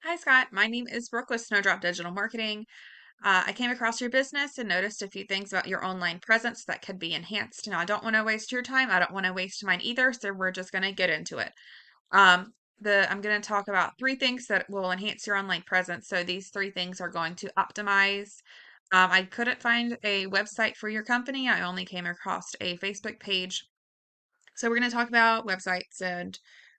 Hi, Scott. My name is Brooke with Snowdrop Digital Marketing. I came across your business and noticed a few things about your online presence that could be enhanced. Now, I don't want to waste your time. I don't want to waste mine either. So we're just going to get into it. I'm going to talk about three things that will enhance your online presence. So these three things are going to optimize. I couldn't find a website for your company. I only came across a Facebook page. So we're going to talk about websites and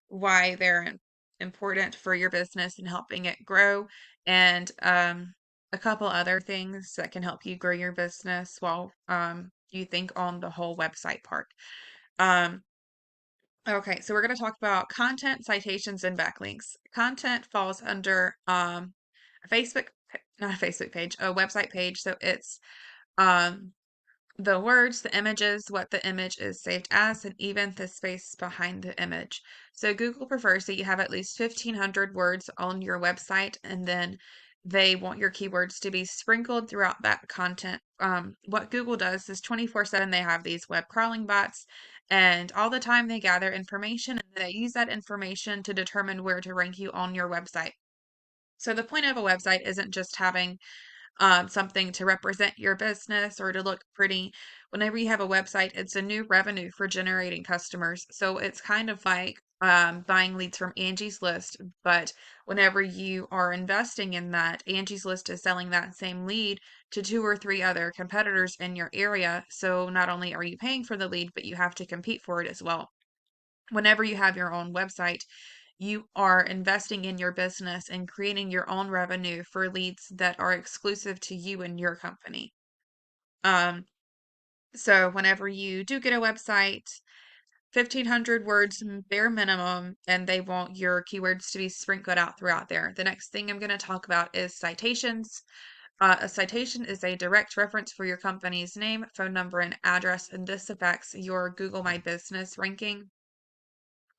why they're important for your business and helping it grow, and a couple other things that can help you grow your business while you think on the whole website part. Um, okay, so we're going to talk about content, citations, and backlinks. Content falls under not a Facebook page, a website page. So it's um, the words, the images, what the image is saved as, and even the space behind the image. So Google prefers that you have at least 1,500 words on your website, and then they want your keywords to be sprinkled throughout that content. What Google does is 24/7, they have these web crawling bots, and all the time they gather information and they use that information to determine where to rank you on your website. So the point of a website isn't just having something to represent your business or to look pretty. Whenever you have a website, it's a new revenue for generating customers. So it's kind of like buying leads from Angie's List. But whenever you are investing in that, Angie's List is selling that same lead to two or three other competitors in your area. So not only are you paying for the lead, but you have to compete for it as well. Whenever you have your own website, you are investing in your business and creating your own revenue for leads that are exclusive to you and your company. Um, so whenever you do get a website, 1,500 words bare minimum, and they want your keywords to be sprinkled out throughout there. The next thing I'm going to talk about is citations. A citation is a direct reference for your company's name, phone number, and address, and this affects your Google My Business ranking.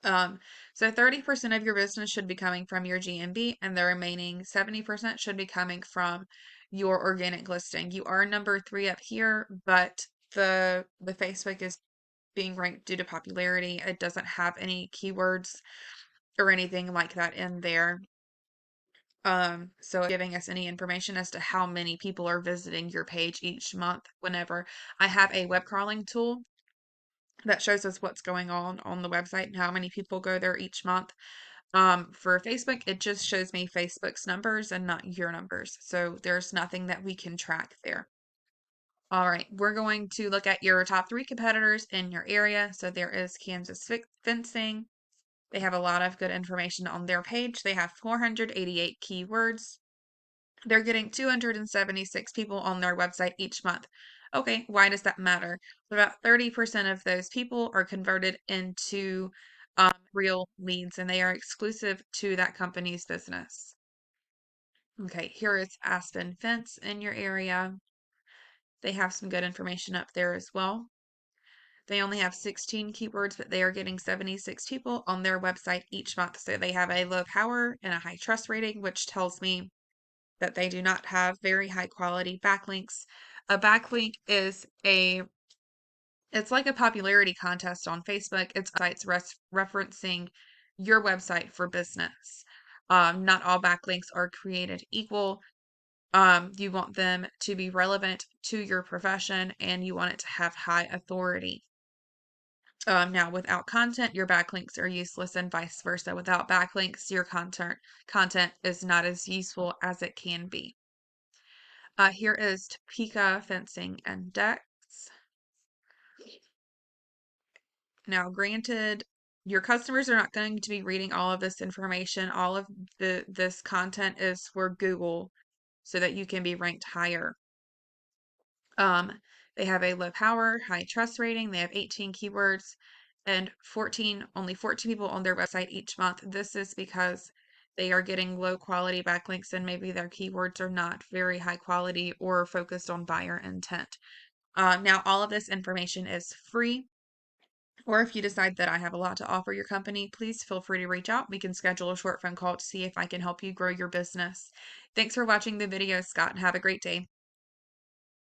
So 30% of your business should be coming from your GMB, and the remaining 70% should be coming from your organic listing. You are number 3 up here, but the Facebook is being ranked due to popularity. It doesn't have any keywords or anything like that in there. So it's giving us any information as to how many people are visiting your page each month. Whenever I have a web crawling tool that shows us what's going on the website and how many people go there each month. For Facebook, it just shows me Facebook's numbers and not your numbers. So there's nothing that we can track there. All right, we're going to look at your top 3 competitors in your area. So there is Kansas Fencing. They have a lot of good information on their page. They have 488 keywords. They're getting 276 people on their website each month. Okay, why does that matter? About 30% of those people are converted into real leads, and they are exclusive to that company's business. Okay, here is Aspen Fence in your area. They have some good information up there as well. They only have 16 keywords, but they are getting 76 people on their website each month. So they have a low power and a high trust rating, which tells me that they do not have very high quality backlinks. A backlink is it's like a popularity contest on Facebook. It's sites referencing your website for business. Not all backlinks are created equal. You want them to be relevant to your profession, and you want it to have high authority. Now, without content, your backlinks are useless, and vice versa. Without backlinks, your content is not as useful as it can be. Here is Topeka Fencing and Decks. Now, granted, your customers are not going to be reading all of this information. All of this content is for Google so that you can be ranked higher. Um, they have a low power, high trust rating. They have 18 keywords and only 14 people on their website each month. This is because they are getting low quality backlinks and maybe their keywords are not very high quality or focused on buyer intent. Now, all of this information is free. Or if you decide that I have a lot to offer your company, please feel free to reach out. We can schedule a short phone call to see if I can help you grow your business. Thanks for watching the video, Scott, and have a great day.